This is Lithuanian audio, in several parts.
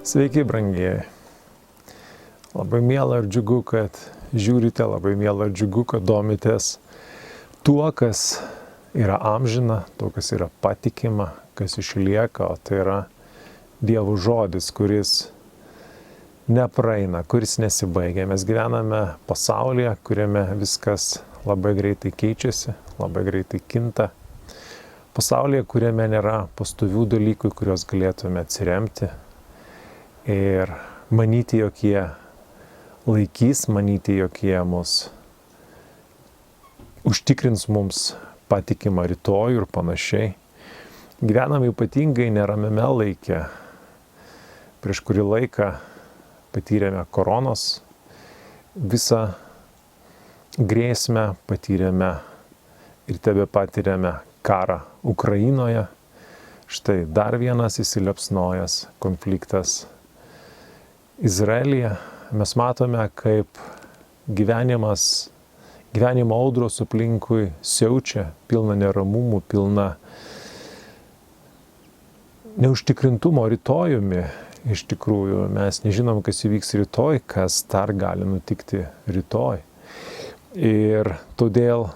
Sveiki, brangieji. Labai miela ir džiugu, kad žiūrite, labai miela ir džiugu, kad domitės tuo, kas yra amžina, tuo, kas yra patikima, kas išlieka, o tai yra Dievo žodis, kuris nepraeina, kuris nesibaigia. Mes gyvename pasaulyje, kuriame viskas labai greitai keičiasi, labai greitai kinta. Pasaulyje, kuriame nėra pastovių dalykų, kuriuos galėtume atsiremti ir manyti, jog jie laikys, manyti, jog jie mus užtikrins mums patikimą rytojų ir panašiai. Gyvename ypatingai neramiame laike. Prieš kurį laiką patyrėme koronos visą grėsmę, patyrėme ir tebe patyrėme karą Ukrainoje. Štai dar vienas įsiliepsnojęs konfliktas Izraelyje. Mes matome, kaip gyvenimo audros aplinkui siaučia, pilna neramumų, pilna neužtikrintumo rytojumi. Iš tikrųjų, mes nežinom, kas įvyks rytoj, kas dar gali nutikti rytoj. Ir todėl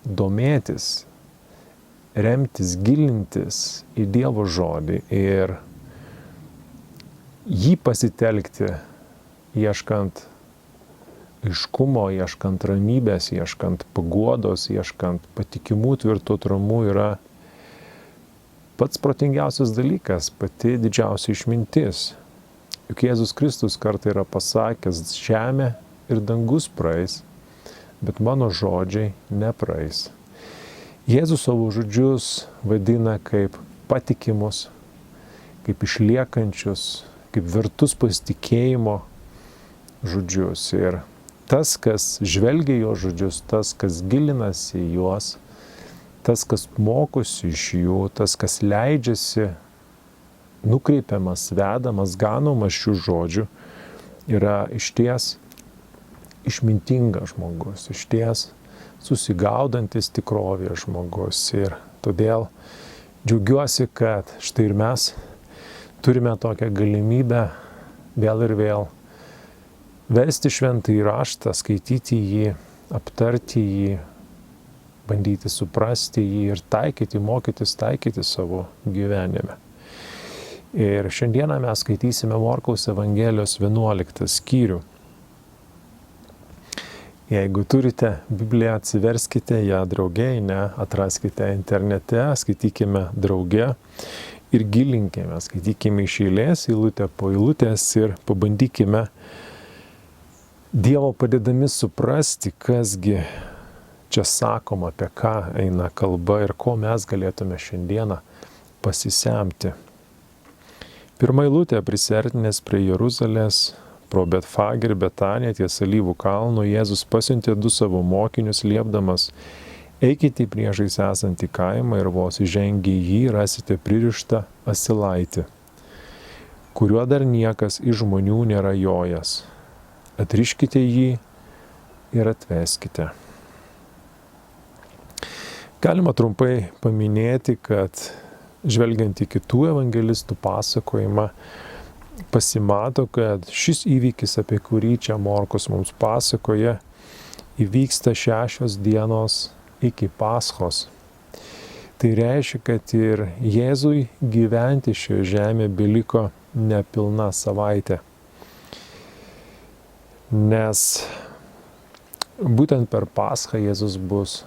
domėtis, remtis, gilintis į Dievo žodį ir jį pasitelkti, ieškant aiškumo, ieškant ramybės, ieškant paguodos, ieškant patikimų tvirtų atramų yra pats protingiausias dalykas, pati didžiausia išmintis. Juk Jėzus Kristus kartą yra pasakęs, žemė ir dangus praeis, bet mano žodžiai nepraeis. Jėzus savo žodžius vadina kaip patikimus, kaip išliekančius, kaip vertus pasitikėjimo žodžius. Ir tas, kas žvelgia jo žodžius, tas, kas gilinasi į juos, tas, kas mokosi iš jų, tas, kas leidžiasi nukreipiamas, vedamas, ganomas šių žodžių, yra išties išmintingas žmogus, išties susigaudantis tikrovėje žmogus. Ir todėl džiaugiuosi, kad štai ir mes turime tokią galimybę vėl ir vėl versti šventąjį raštą, skaityti jį, aptarti jį, bandyti suprasti jį ir taikyti, mokytis taikyti savo gyvenime. Ir šiandieną mes skaitysime Morkaus Evangelijos 11 skyrių. Jeigu turite Bibliją, atsiverskite ją drauge, atraskite internete, skaitykime drauge ir gilinkime, skaitykime iš eilės, eilutę po eilutės ir pabandykime Dievo padedami suprasti, kasgi čia sakoma, apie ką eina kalba ir ko mes galėtume šiandieną pasisemti. Pirma eilutė: prisiartinęs prie Jeruzalės, pro Betfagę ir Betaniją ties Alyvų kalnu, Jėzus pasiuntė 2 savo mokinius, liepdamas: eikite į priešais esantį kaimą ir vos įžengę į jį rasite pririštą asilaitį, kuriuo dar niekas iš žmonių nėra jojęs. Atriškite jį ir atveskite. Galima trumpai paminėti, kad žvelgiant į kitų evangelistų pasakojimą, pasimato, kad šis įvykis, apie kurį čia Morkus mums pasakoja, įvyksta 6 dienos iki Paschos. Tai reiškia, kad ir Jėzui gyventi šioje žemėje beliko nepilna savaitė. Nes būtent per Paschą Jėzus bus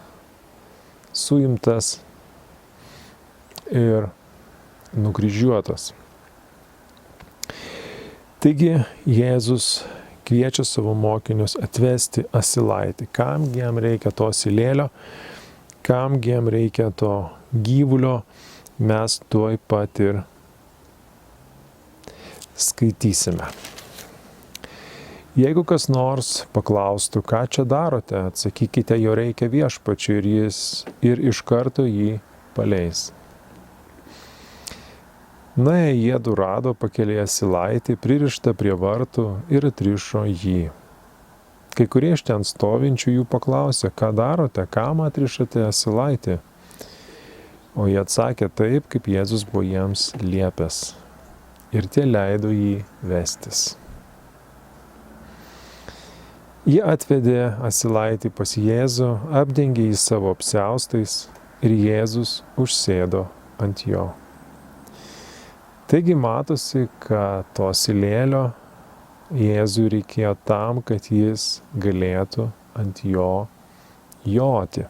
suimtas ir nukryžiuotas. Taigi Jėzus kviečia savo mokinius atvesti asilaitį. Kam jam reikia to asilėlio, kam jam reikia to gyvulio, mes tuoj pat ir skaitysime. Jeigu kas nors paklaustų, ką čia darote, atsakykite, jo reikia viešpačiui ir jis ir iš karto jį paleis. Na, jiedu rado pakelėje asilaitį, pririštą prie vartų ir atrišo jį. Kai kurie iš ten stovinčių jų paklausė, ką darote, kam atrišate asilaitį? O jie atsakė taip, kaip Jėzus buvo jiems liepęs. ir tie leido jį vestis. Jie atvedė asilaitį pas Jėzų, apdengė jį savo apsiaustais ir Jėzus užsėdo ant jo. Taigi matosi, kad to asilėlio Jėzui reikėjo tam, kad jis galėtų ant jo joti.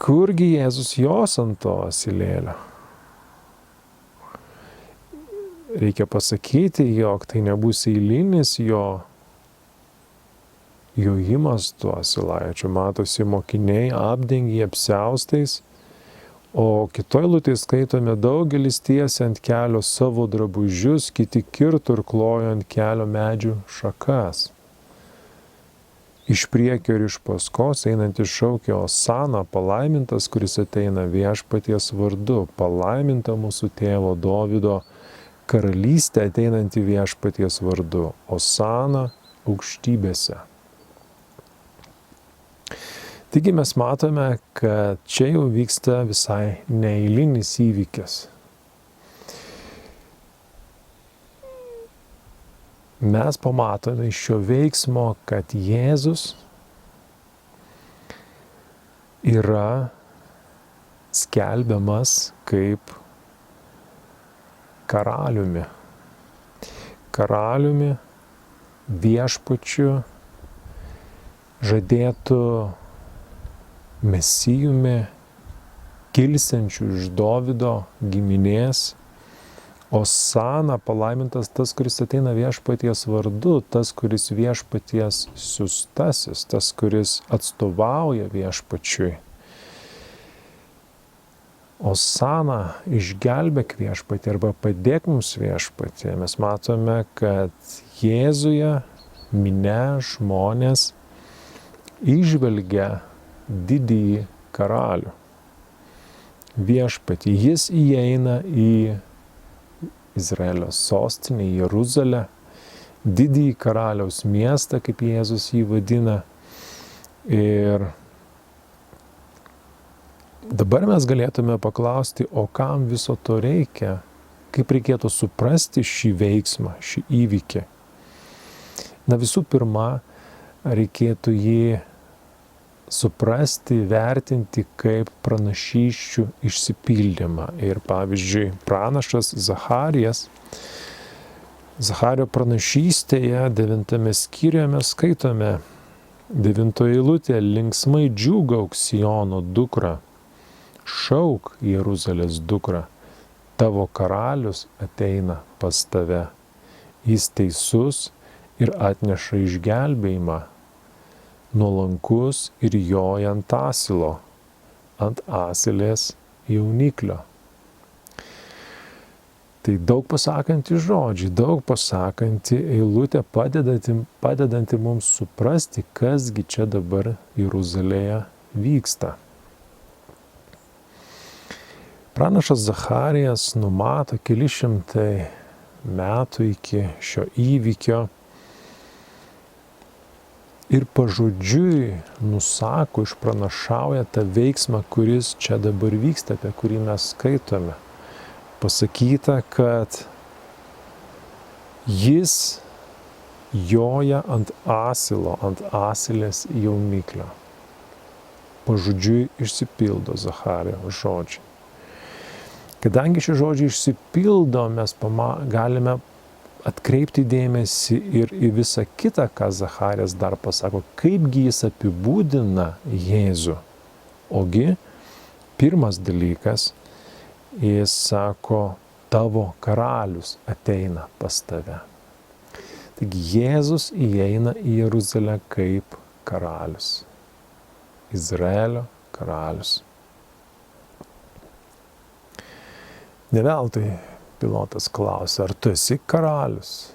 Kurgi Jėzus jos ant to asilėlio? Reikia pasakyti, jog tai nebus eilinis jo jojimas tuo asilaičiu. Matosi, mokiniai apdengė apsiaustais, o kitoj eilutėje skaitome daugelis tiesė ant kelio savo drabužius, kiti kirto ir klojo ant kelio medžių šakas. Iš priekio ir iš paskos einantis šaukė Osana, palaimintas, kuris ateina viešpaties vardu, palaiminta mūsų tėvo Dovydo karalystė ateinanti viešpaties vardu, Osana aukštybėse. Taigi mes matome, kad čia jau vyksta visai neeilinis įvykis. Mes pamatome iš šio veiksmo, kad Jėzus yra skelbiamas kaip karaliumi. Karaliumi, viešpačiu, žadėtų Mesijumi, kilsiančių iš Dovydo giminės. Osana, palaimintas tas, kuris ateina viešpaties vardu, tas, kuris viešpaties siųstasis, tas, kuris atstovauja viešpačiui. Osana, išgelbėk viešpatį arba padėk mums viešpatį. Mes matome, kad Jėzuje minia žmonės įžvelgia didįjį karalių. Viešpatį, jis įeina į Izraelio sostinę, į Jeruzalę, didįjį karaliaus miestą, kaip Jėzus jį vadina. Ir dabar mes galėtume paklausti, o kam viso to reikia? Kaip reikėtų suprasti šį veiksmą, šį įvykį? Na, visų pirma, reikėtų jį suprasti, vertinti kaip pranašysčių išsipildymą. Ir pavyzdžiui, pranašas Zacharijas, Zachario pranašystėje 9 skyriuje mes skaitome 9 eilutė, linksmai džiūgauk Siono dukra, šauk Jeruzalės dukra, tavo karalius ateina pas tave, jis teisus ir atneša išgelbėjimą, nuolankus ir joja ant asilo, ant asilės jauniklio. Tai daug pasakanti žodžiai, daug pasakanti eilutė, padedanti mums suprasti, kasgi čia dabar Jeruzalėje vyksta. Pranašas Zacharijas numato keli šimtai metų iki šio įvykio ir pažodžiui nusako, išpranašauja tą veiksmą, kuris čia dabar vyksta, apie kurį mes skaitome. Pasakyta, kad jis joja ant asilo, ant asilės jauniklio. Pažodžiui išsipildo Zacharijo žodžiai. Kadangi šie žodžiai išsipildo, mes galime atkreipti dėmesį ir į visą kitą, ką Zacharijas dar pasako, kaipgi jis apibūdina Jėzų. Ogi, pirmas dalykas, jis sako, tavo karalius ateina pas tave. Taigi Jėzus įeina į Jeruzalę kaip karalius. Izraelio karalius. Ne veltui Pilotas klausė, ar tu esi karalius?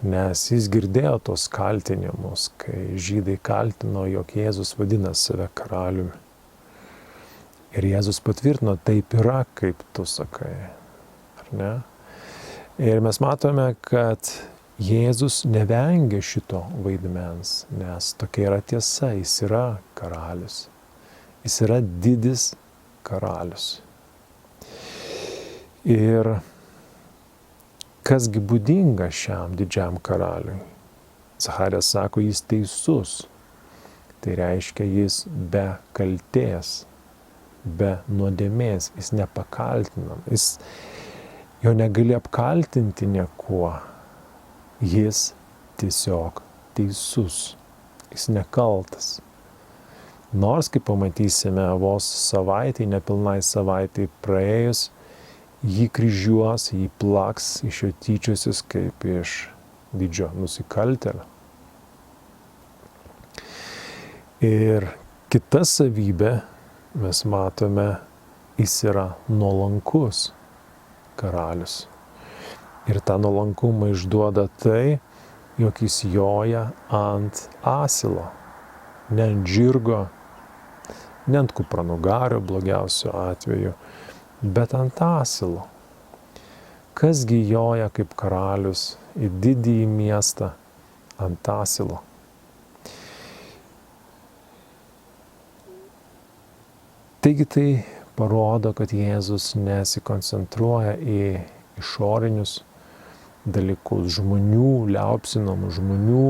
Nes jis girdėjo tos kaltinimus, kai žydai kaltino, jog Jėzus vadina save karaliumi. Ir Jėzus patvirtino, taip yra, kaip tu sakai. Ar ne? Ir mes matome, kad Jėzus nevengia šito vaidmens, nes tokia yra tiesa, jis yra karalius. Jis yra didis karalius. Ir Kasgi būdinga šiam didžiam karaliui? Zacharijas sako, jis teisus. Tai reiškia, jis be kaltės, be nuodėmės, jis nepakaltinam, jo negali apkaltinti niekuo. Jis tiesiog teisus, jis nekaltas. Nors, kaip pamatysime, vos savaitai, nepilnai savaitai praėjus, jį kryžiuos, jį plaks, iš jo tyčiosis kaip iš didžio nusikaltėlio. Ir kita savybė, mes matome, jis yra nuolankus karalius. Ir tą nuolankumą išduoda tai, jog jis joja ant asilo, ne ant žirgo, ne ant kupranugario blogiausiu atveju, bet ant asilo. Kasgi joja kaip karalius į didįjį miestą ant asilo? Taigi tai parodo, kad Jėzus nesikoncentruoja į išorinius dalykus, žmonių liaupsinamus, žmonių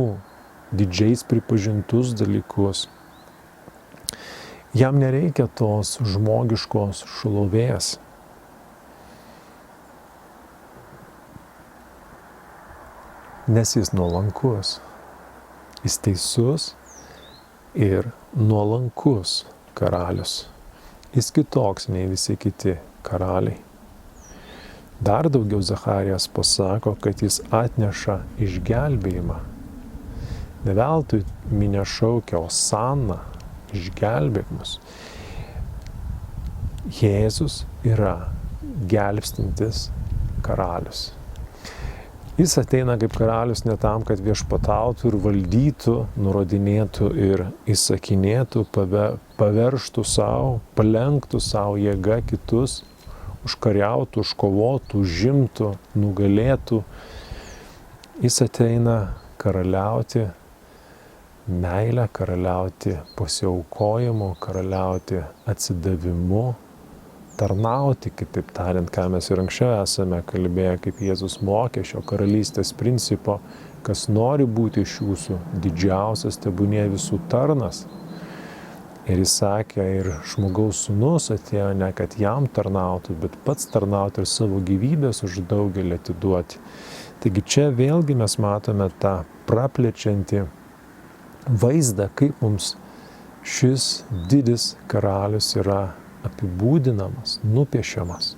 didžiais pripažintus dalykus. Jam nereikia tos žmogiškos šlovės. Nes jis nuolankus. Jis teisus ir nuolankus karalius. Jis kitoks nei visi kiti karaliai. Dar daugiau Zacharijas pasako, kad jis atneša išgelbėjimą. Ne veltui minia šaukia Osana, išgelbėk mus. Jėzus yra gelbstintis karalius. Jis ateina kaip karalius ne tam, kad viešpatautų ir valdytų, nurodinėtų ir įsakinėtų, paveržtų savo, palenktų savo jėgą kitus, užkariautų, užkovotų, užimtų, nugalėtų. Jis ateina karaliauti meilę, karaliauti pasiaukojimu, karaliauti atsidavimu, tarnauti, kitaip tariant, ką mes ir anksčiau esame kalbėję, kaip Jėzus mokė šio karalystės principo, kas nori būti iš jūsų didžiausias, tebūnie visų tarnas. Ir jis sakė, ir žmogaus sūnus atėjo ne, kad jam tarnautų, bet pats tarnauti ir savo gyvybės už daugelį atiduoti. Taigi čia vėlgi mes matome tą praplečiantį vaizdą, kaip mums šis didis karalius yra apibūdinamas, nupiešiamas.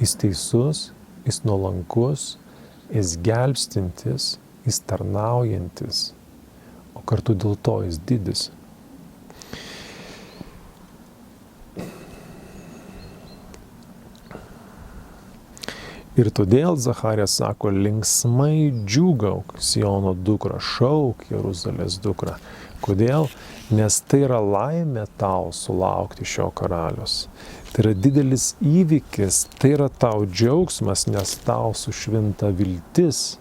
Jis teisus, jis nuolankus, jis gelbstintis, jis tarnaujantis, o kartu dėl to jis didis. Ir todėl Zacharijas sako, linksmai džiūgauk, Siono dukra, šauk, Jeruzalės dukra. Kodėl? Nes tai yra laimė tau sulaukti šio karalius. Tai yra didelis įvykis, tai yra tau džiaugsmas, nes tau sušvinta viltis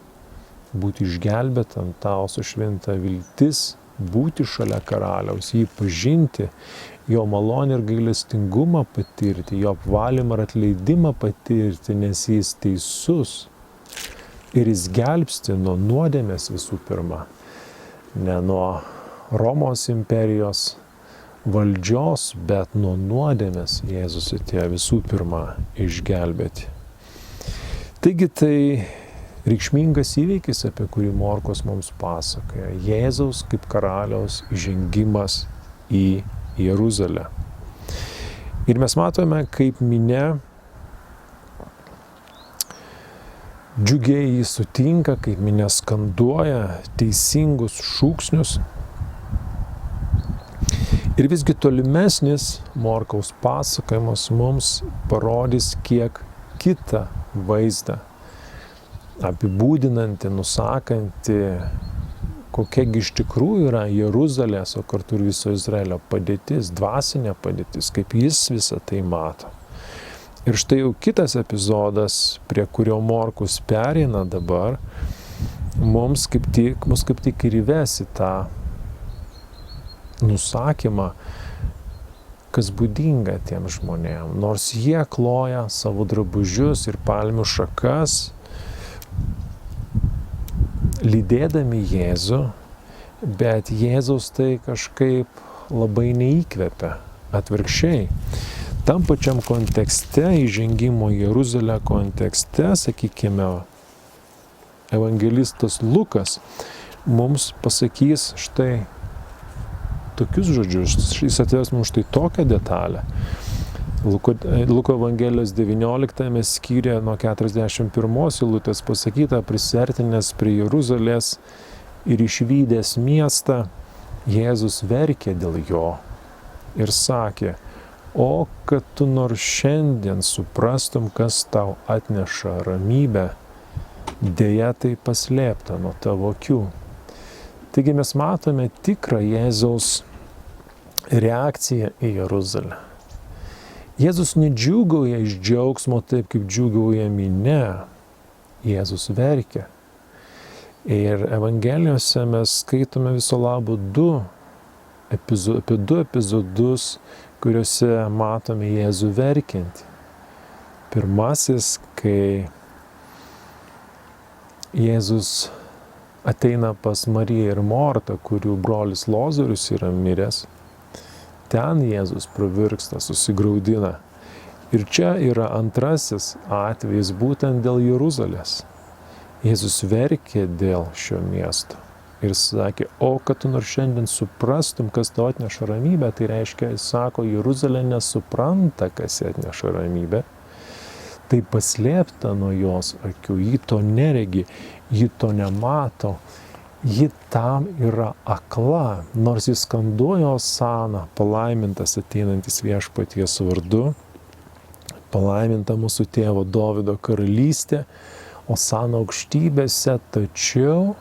būti išgelbėtam, tau sušvinta viltis būti šalia karaliaus, jį pažinti, jo malonę ir gailestingumą patirti, jo apvalymą ir atleidimą patirti, nes jis teisus ir jis gelbsti nuo nuodėmės visų pirma, ne nuo Romos imperijos valdžios, bet nuo nuodėmės Jėzus atėjo visų pirma išgelbėti. Taigi tai reikšmingas įvykis, apie kurį Morkus mums pasakoja. Jėzaus kaip karaliaus įžengimas į Jeruzalę. Ir mes matome, kaip minia džiugiai jį sutinka, kaip minia skanduoja teisingus šūksnius. Ir visgi tolimesnis Morkaus pasakojimas mums parodys kiek kitą vaizdą, apibūdinantį, nusakantį, kokiagi iš tikrųjų yra Jeruzalės, o kartu ir viso Izraelio padėtis, dvasinė padėtis, kaip jis visą tai mato. Ir štai jau kitas epizodas, prie kurio Morkus pereina dabar, mus kaip tik ir įves į tą nusakymą, kas būdinga tiem žmonėm. Nors jie kloja savo drabužius ir palmių šakas, lydėdami Jėzų, bet Jėzaus tai kažkaip labai neįkvepia. Atvirkščiai, tam pačiam kontekste, įžengimo į Jeruzalę kontekste, sakykime, evangelistas Lukas mums pasakys štai tokius žodžius, jis atvers mums štai tokią detalę. Luko Evangelijos 19 skyriuje nuo 41 eilutės pasakyta, prisiartinęs prie Jeruzalės ir išvydęs miestą, Jėzus verkė dėl jo ir sakė, o kad tu nors šiandien suprastum, kas tau atneša ramybę, dėja tai paslėpta nuo tavo akių. Taigi mes matome tikrą Jėzaus reakciją į Jeruzalę. Jėzus nedžiūgauja iš džiaugsmo taip, kaip džiūgauja minia. Jėzus verkia. Ir Evangelijose mes skaitome viso labo apie du epizodus, kuriuose matome Jėzų verkiantį. Pirmasis, kai Jėzus ateina pas Mariją ir Mortą, kurių brolis Lozorius yra miręs. Ten Jėzus pravirksta, susigraudina. Ir čia yra antrasis atvejis būtent dėl Jeruzalės. Jėzus verkė dėl šio miesto. Ir sakė, o kad tu nors šiandien suprastum, kas tau atneša ramybę, tai reiškia, jis sako, Jeruzalė nesupranta, kas atneša ramybę. Tai paslėpta nuo jos akių, ji to neregi, ji to nemato, ji tam yra akla, nors jis skanduoja Osana, palaimintas ateinantis viešpaties vardu, palaiminta mūsų tėvo Dovydo karalystė, Osana aukštybėse, tačiau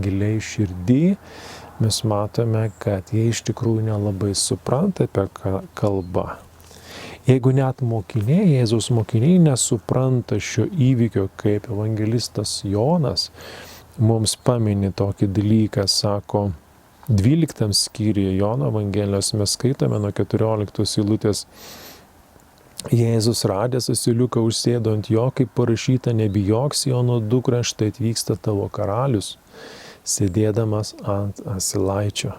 giliai širdį mes matome, kad jie iš tikrųjų nelabai supranta, apie ką kalba. Jeigu net mokiniai, Jėzaus mokiniai nesupranta šio įvykio, kaip evangelistas Jonas mums pamini tokį dalyką, sako, 12 skyriuje Jono Evangelijos mes skaitome nuo 14 eilutės. Jėzus radęs asiliuką užsėdo ant jo, kaip parašyta, nebijok Siono dukra, štai atvyksta tavo karalius, sėdėdamas ant asilaičio.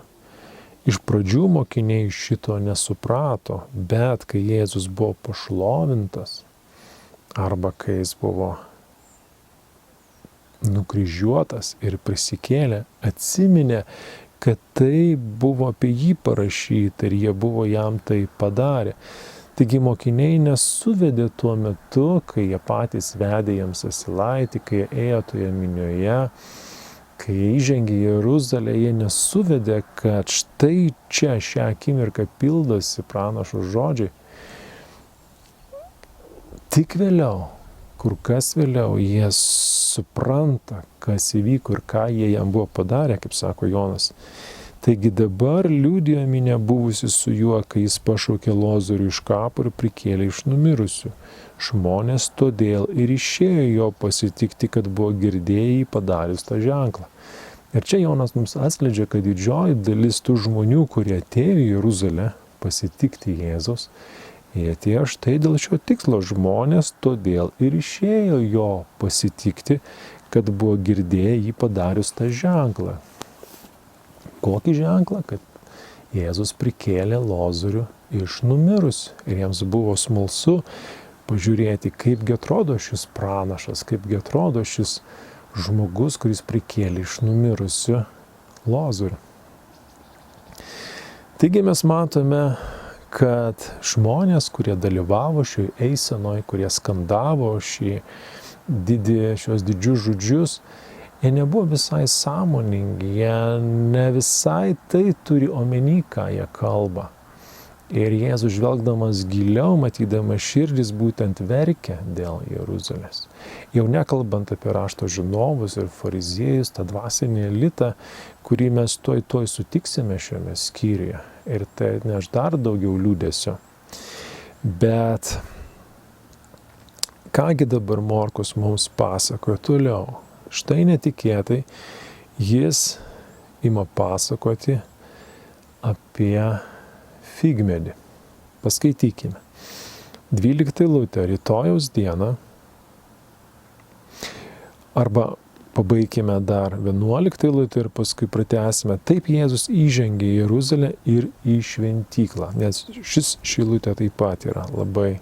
Iš pradžių mokiniai šito nesuprato, bet kai Jėzus buvo pašlovintas, arba kai jis buvo nukryžiuotas ir prisikėlė, atsiminė, kad tai buvo apie jį parašyta ir jie buvo jam tai padarę. Taigi mokiniai nesuvedė tuo metu, kai jie patys vedė jiems asilaitį, kai jie ėjo toje minioje, kai jie įžengė į Jeruzalę, jie nesuvedė, kad štai čia šią akimirką pildosi pranašo žodžiai. Tik vėliau, kur kas vėliau, jie supranta, kas įvyko ir ką jie jam buvo padarę, kaip sako Jonas. Taigi dabar liudijo minia buvusi su juo, kai jis pašaukė Lozorių iš kapo ir prikėlė iš numirusių. Žmonės todėl ir išėjo jo pasitikti, kad buvo girdėję padarius tą ženklą. Ir čia Jonas mums atskleidžia, kad didžioji dalis tų žmonių, kurie atėjo į Jeruzalę pasitikti Jėzaus, jie atėjo štai dėl šio tikslo. Žmonės todėl ir išėjo jo pasitikti, kad buvo girdėję padarius tą ženklą. Kokį ženklą? Kad Jėzus prikėlė Lozorių iš numirusių. Ir jiems buvo smalsu pažiūrėti, kaipgi atrodo šis pranašas, kaipgi atrodo šis žmogus, kuris prikėlė iš numirusių Lozorių. Taigi mes matome, kad žmonės, kurie dalyvavo šioje eisenoje, kurie skandavo šios didžius žodžius, jie nebuvo visai sąmoningi, jie ne visai tai turi omeny, ką jie kalba. Ir Jėzus žvelgdamas giliau, matydamas širdis, būtent verkia dėl Jeruzalės. Jau nekalbant apie rašto žinovus ir fariziejus, tą dvasinį elitą, kurį mes tuoj sutiksime šiame skyriuje. Ir tai atneš dar daugiau liūdesio. Bet kągi dabar Morkus mums pasakoja toliau? Štai netikėtai jis ima pasakoti apie figmedį. Paskaitykime. 12 eilutė, rytojaus dieną, arba Pabaikime dar 11 eilutę ir paskui pratęsime. Taip Jėzus įžengė į Jeruzalę ir į šventyklą, nes ši eilutė taip pat yra labai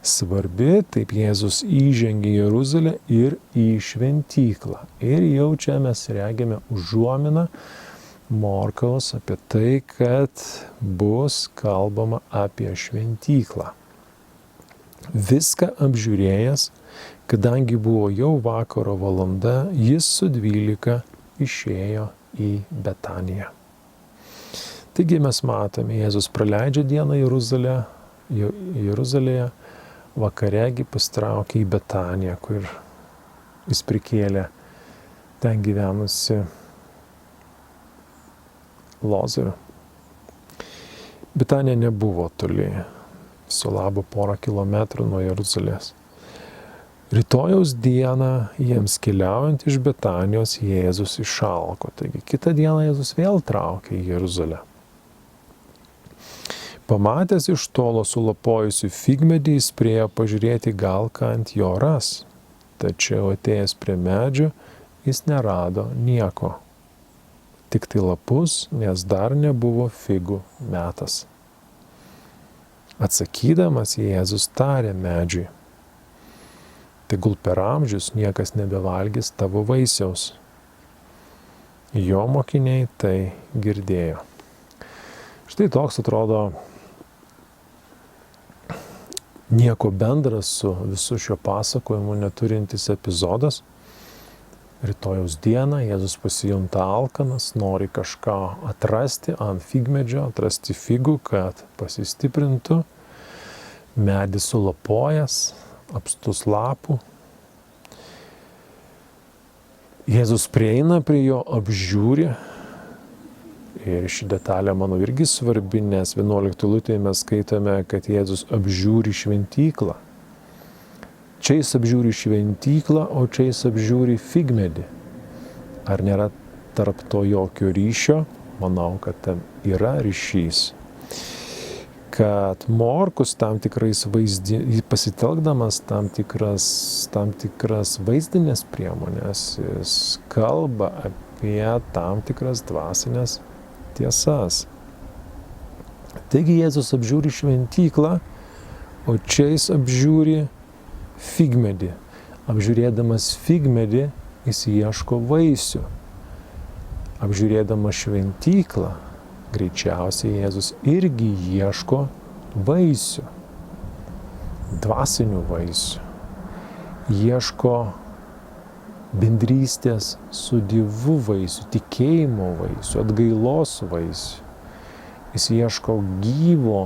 svarbi. Taip Jėzus įžengė į Jeruzalę ir į šventyklą. Ir jau čia mes regime užuominą Morkaus apie tai, kad bus kalbama apie šventyklą. Viską apžiūrėjęs, kadangi buvo jau vakaro valanda, jis su 12 išėjo į Betaniją. Taigi mes matome, Jėzus praleidžia dieną Jeruzalėje, vakaregi pastraukė į Betaniją, kur jis prikėlė ten gyvenusi Lozorių. Betanija nebuvo toli, viso labo porą kilometrų nuo Jeruzalės. Rytojaus dieną jiems keliaujant iš Betanijos Jėzus išalko. Taigi kitą dieną Jėzus vėl traukė į Jeruzalę. Pamatęs iš tolo sulapojusių figmedį, jis priėjo pažiūrėti, gal ką ant jo ras. Tačiau atėjęs prie medžio, jis nerado nieko. Tik tai lapus, nes dar nebuvo figų metas. Atsakydamas, Jėzus tarė medžiui: tegul per amžius niekas nebevalgys tavo vaisiaus. Jo mokiniai tai girdėjo. Štai toks atrodo nieko bendra su visu šio pasakojimu neturintis epizodas. Rytojaus dieną Jėzus pasijunta alkanas, nori kažką atrasti ant figmedžio, atrasti figų, kad pasistiprintų. Medis sulapojęs, apstus lapų. Jėzus prieina prie jo, apžiūri. Ir ši detalė, manau, irgi svarbi, nes 11 eilutėje mes skaitome, kad Jėzus apžiūri šventyklą. Čia jis apžiūri šventyklą, o čia jis apžiūri figmedį. Ar nėra tarp to jokio ryšio? Manau, kad tam yra ryšys. Kad Morkus tam tikrais pasitelkdamas tam tikras vaizdinės priemonės, jis kalba apie tam tikras dvasinės tiesas. Taigi Jėzus apžiūri šventyklą, o čia jis apžiūri figmedį. Apžiūrėdamas figmedį, jis ieško vaisių. Apžiūrėdamas šventyklą, greičiausiai Jėzus irgi ieško vaisių, dvasinių vaisių. Ieško bendrystės su Dievu vaisių, tikėjimo vaisių, atgailos vaisių. Jis ieško gyvo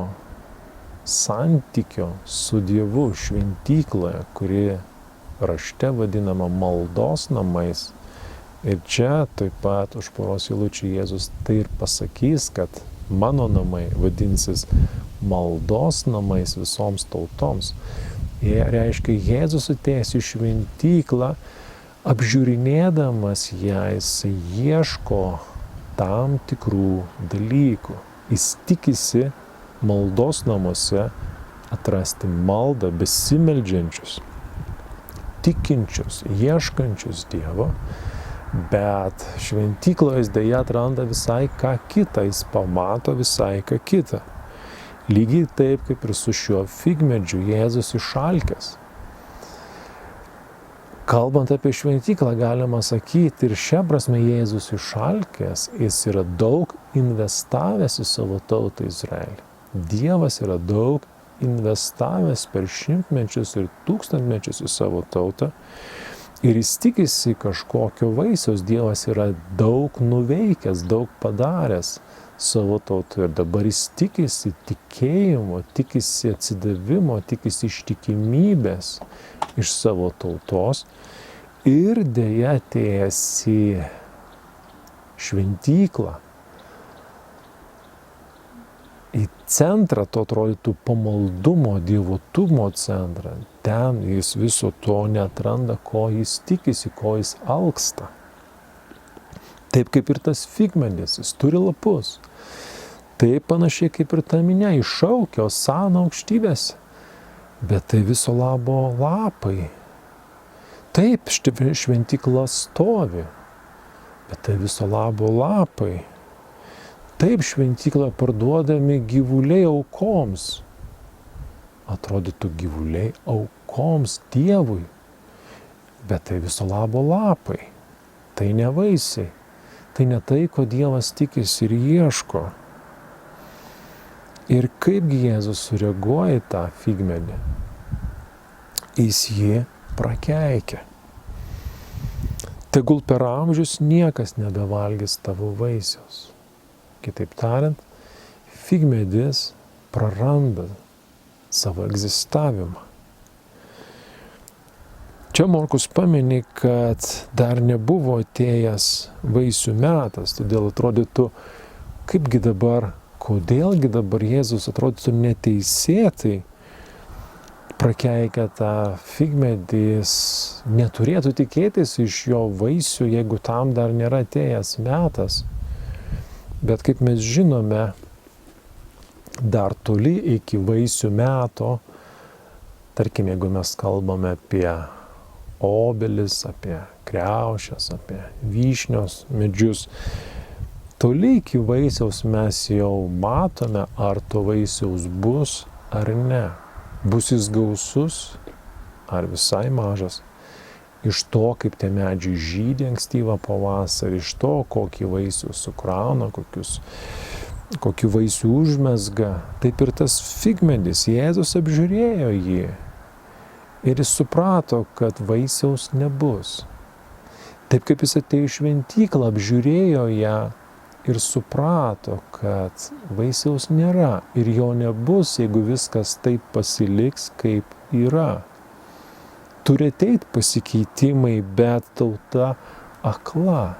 santykio su Dievu šventykloje, kuri rašte vadinama maldos namais. Ir čia taip pat už poros eilučių Jėzus tai ir pasakys, kad mano namai vadinsis maldos namais visoms tautoms. Jie reiškia, Jėzus atėjęs į šventyklą, apžiūrinėdamas ją, jis ieško tam tikrų dalykų. Jis tikisi maldos namuose atrasti maldą, besimeldžiančius, tikinčius, ieškančius Dievo. Bet šventykloje jis deja atranda visai ką kitą, jis pamato visai ką kitą. Lygiai taip, kaip ir su šiuo figmedžiu, Jėzus išalkęs. Kalbant apie šventyklą, galima sakyti, ir šia prasme Jėzus išalkęs, jis yra daug investavęs į savo tautą Izraelį. Dievas yra daug investavęs per šimtmečius ir tūkstantmečius į savo tautą. Ir jis tikisi kažkokio vaisiaus, Dievas yra daug nuveikęs, daug padaręs savo tautoje. Ir dabar jis tikisi tikėjimo, tikisi atsidavimo, tikisi ištikimybės iš savo tautos. Ir deja atėjęs į šventyklą, į centrą, to atrodytų pamaldumo, dievotumo centrą. Ten jis viso to neatranda, ko jis tikisi, ko jis alksta. Taip kaip ir tas figmedis, jis turi lapus. Taip panašiai kaip ir ta minia iššaukia Osana aukštybėse. Bet tai viso labo lapai. Taip, šventykla stovi, bet tai viso labo lapai. Taip, šventykla parduodami gyvuliai aukoms. Atrodytų gyvuliai aukoms Dievui, bet tai viso labo lapai. Tai ne vaisiai. Tai ne tai, ko Dievas tikisi ir ieško. Ir kaipgi Jėzus sureaguoja į tą figmedį? Jis jį prakeikia. Tegul per amžius niekas nebevalgys tavo vaisiaus. Kitaip tariant, figmedis praranda savo egzistavimą. Čia Morkus pamini, kad dar nebuvo atėjęs vaisių metas, todėl atrodytų, kodėlgi dabar Jėzus atrodytų neteisėtai prakeikia tą figmedį, jis neturėtų tikėtis iš jo vaisių, jeigu tam dar nėra atėjęs metas. Bet kaip mes žinome, dar toli iki vaisių meto, tarkim, jeigu mes kalbame apie obelis, apie kriaušes, apie vyšnios medžius, toli iki vaisiaus mes jau matome, ar to vaisiaus bus ar ne. Bus jis gausus ar visai mažas. Iš to, kaip tie medžiai žydi ankstyvą pavasarį, iš to, kokį vaisių sukrauna, kokį vaisių užmezga, taip ir tas figmedis, Jėzus apžiūrėjo jį ir jis suprato, kad vaisiaus nebus. Taip kaip jis atėjo į šventyklą, apžiūrėjo ją ir suprato, kad vaisiaus nėra ir jo nebus, jeigu viskas taip pasiliks, kaip yra. Turi ateiti pasikeitimai, bet tauta akla.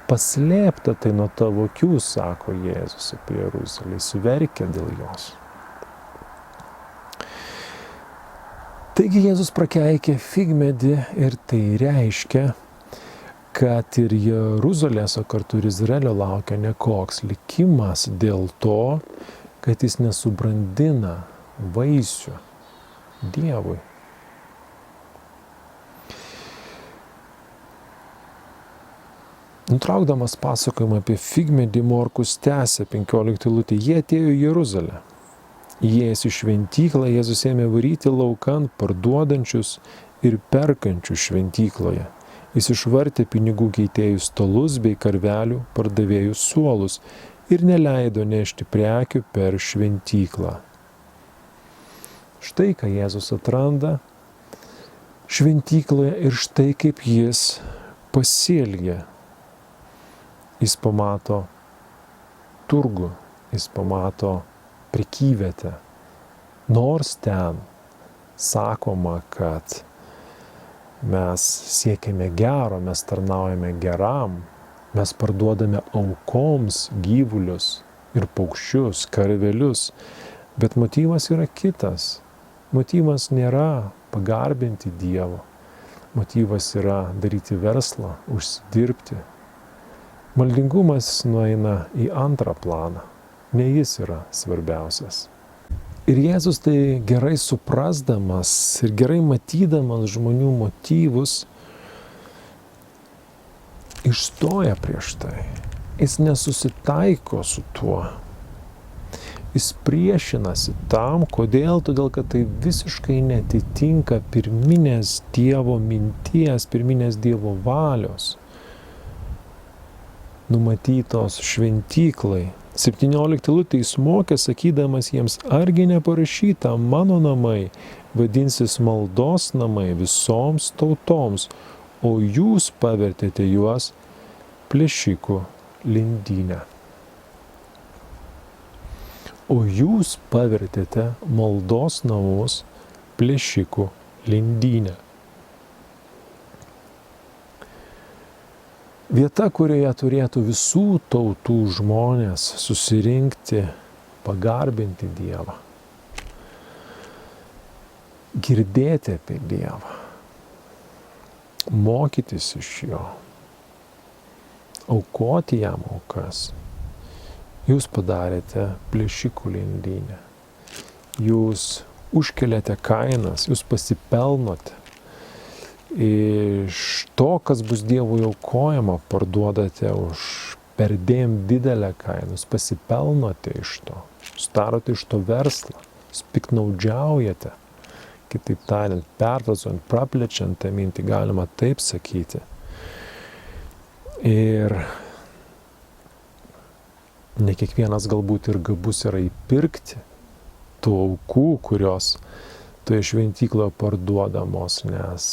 Paslėpta tai nuo tavo akių, sako Jėzus apie Jeruzalę, jis verkia dėl jos. Taigi Jėzus prakeikė figmedį ir tai reiškia, kad ir Jeruzalės, o kartu ir Izraelio laukia nekoks likimas dėl to, kad jis nesubrandina vaisių Dievui. Nutraukdamas pasakojimą apie figmedį, Morkus tęsė 15 eilutę. Jie atėjo į Jeruzalę. Įėjęs į šventyklą, Jėzus ėmė varyti laukan parduodančius ir perkančius šventykloje. Jis išvartė pinigų keitėjų stalus bei karvelių pardavėjų suolus ir neleido nešti prekių per šventyklą. Štai ką Jėzus atranda šventykloje ir štai kaip jis pasielgia. Jis pamato turgų, jis pamato prekyvietę. Nors ten sakoma, kad mes siekiame gero, mes tarnaujame geram, mes parduodame aukoms gyvulius ir paukščius, karvelius, bet motyvas yra kitas. Motyvas nėra pagarbinti Dievo, motyvas yra daryti verslą, užsidirbti. Maldingumas nueina į antrą planą, ne jis yra svarbiausias. Ir Jėzus tai gerai suprasdamas ir gerai matydamas žmonių motyvus, išstoja prieš tai. Jis nesusitaiko su tuo. Jis priešinasi tam, kodėl? Todėl, kad tai visiškai netitinka pirminės Dievo minties, pirminės Dievo valios, numatytos šventyklai. 17 eilutė jis mokė, sakydamas jiems, argi neparašyta, mano namai vadinsis maldos namai visoms tautoms, o jūs pavertėte juos plėšikų lindynę. O jūs pavertėte maldos namus plėšikų lindynę. Vieta, kurioje turėtų visų tautų žmonės susirinkti, pagarbinti Dievą, girdėti apie Dievą, mokytis iš jo, aukoti jam aukas. Jūs padarėte plėšikų lindynę, jūs užkeliate kainas, jūs pasipelnote, iš to, kas bus Dievui aukojama, parduodate už perdėm didelę kainą, jūs pasipelnote iš to, jūs darote iš to verslą, jūs piknaudžiaujate, kitaip tariant, perfrazuojant, praplečiant tą mintį, galima taip sakyti. Ir ne kiekvienas galbūt ir gabus yra įpirkti tų aukų, kurios toje šventykloje parduodamos, nes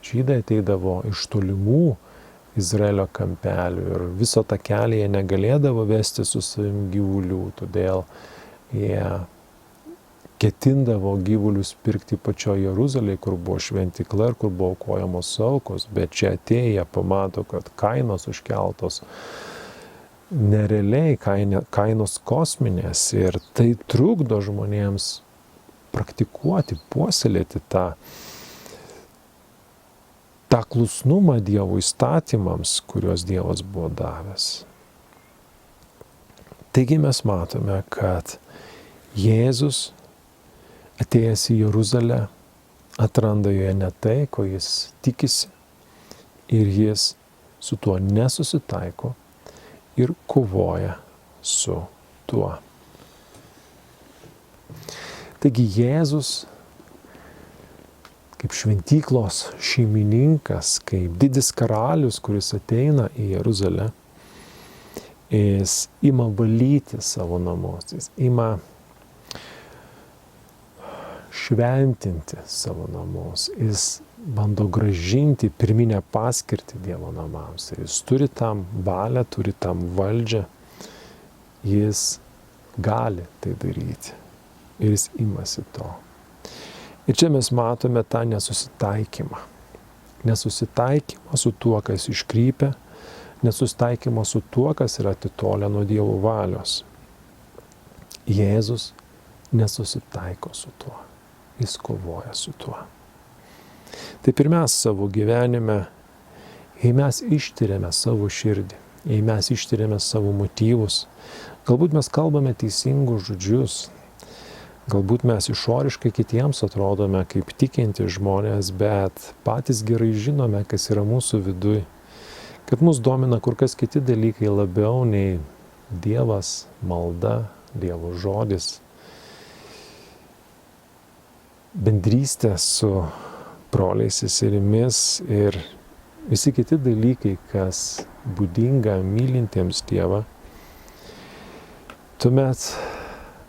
žydai ateidavo iš tolimų Izraelio kampelių ir viso tą kelią jie negalėdavo vesti su savim gyvulių, todėl jie ketindavo gyvulius pirkti pačioje Jeruzalėje, kur buvo šventykla ir kur buvo aukojamos aukos, bet čia atėję pamato, kad kainos užkeltos nerealiai, kainos kosminės ir tai trukdo žmonėms praktikuoti, puoselėti tą klusnumą Dievo įstatymams, kuriuos Dievas buvo davęs. Taigi mes matome, kad Jėzus atėjęs į Jeruzalę atranda joje ne tai, ko jis tikisi, ir jis su tuo nesusitaiko ir kovoja su tuo. Taigi Jėzus kaip šventyklos šeimininkas, kaip didis karalius, kuris ateina į Jeruzalę, jis ima valyti savo namus, jis ima šventinti savo namus, jis bando gražinti pirminę paskirtį Dievo namams. Ir jis turi tam valią, turi tam valdžią, jis gali tai daryti ir jis imasi to. Ir čia mes matome tą nesusitaikymą. Nesusitaikymą su tuo, kas iškrypia, nesusitaikymą su tuo, kas yra atitolę nuo Dievo valios. Jėzus nesusitaiko su tuo. Jis kovoja su tuo. Taip ir mes savo gyvenime, jei mes ištiriame savo širdį, jei mes ištiriame savo motyvus, galbūt mes kalbame teisingus žodžius, galbūt mes išoriškai kitiems atrodome kaip tikinti žmonės, bet patys gerai žinome, kas yra mūsų viduj, kad mus domina kur kas kiti dalykai labiau nei Dievas, malda, Dievo žodis, bendrystė su broliais seserimis ir visi kiti dalykai, kas būdinga mylintiems Dievą. Tuomet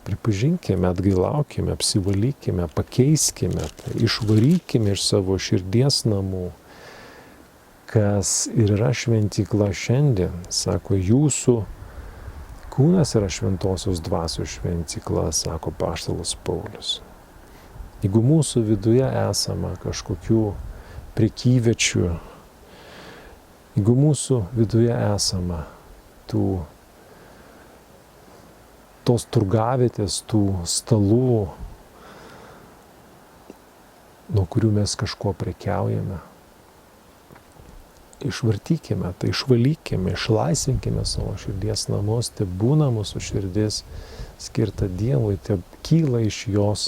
pripažinkime, atgailaukime, apsivalykime, pakeiskime, išvarykime iš savo širdies namų, kas ir yra šventykla šiandien. Sako, jūsų kūnas yra šventosios dvasios šventykla, sako apaštalas Paulius. Jeigu mūsų viduje esama kažkokių prekyviečių, jeigu mūsų viduje esama tos turgavietės, tų stalų, nuo kurių mes kažko prekiaujame, išvartykime, tai išvalykime, išlaisvinkime savo širdies namus, tai būna mūsų širdis skirta Dievui, tai kyla iš jos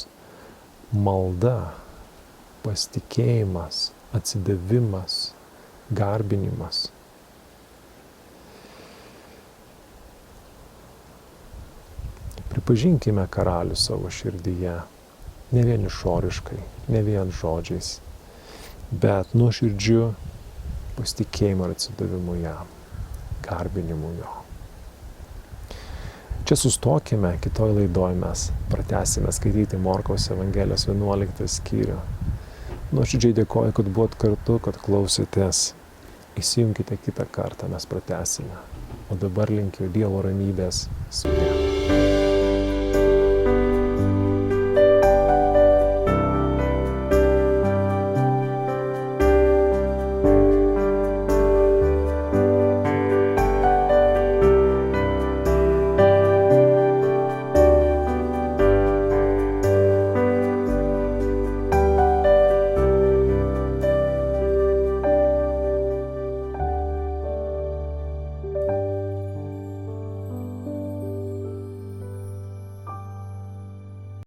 malda, pasitikėjimas, atsidavimas, garbinimas. Pripažinkime karalių savo širdyje, ne vien išoriškai, ne vien žodžiais, bet nuoširdžiu pasitikėjimu ir atsidavimu jam, garbinimu jo. Čia sustokime, kitoj laidoj mes pratęsime skaityti Morkaus Evangelijos 11 skyrių. Nuoširdžiai dėkoju, kad buvot kartu, kad klausėtės. Įsijunkite kitą kartą, mes pratęsime. O dabar linkiu Dievo ramybės. Sudie.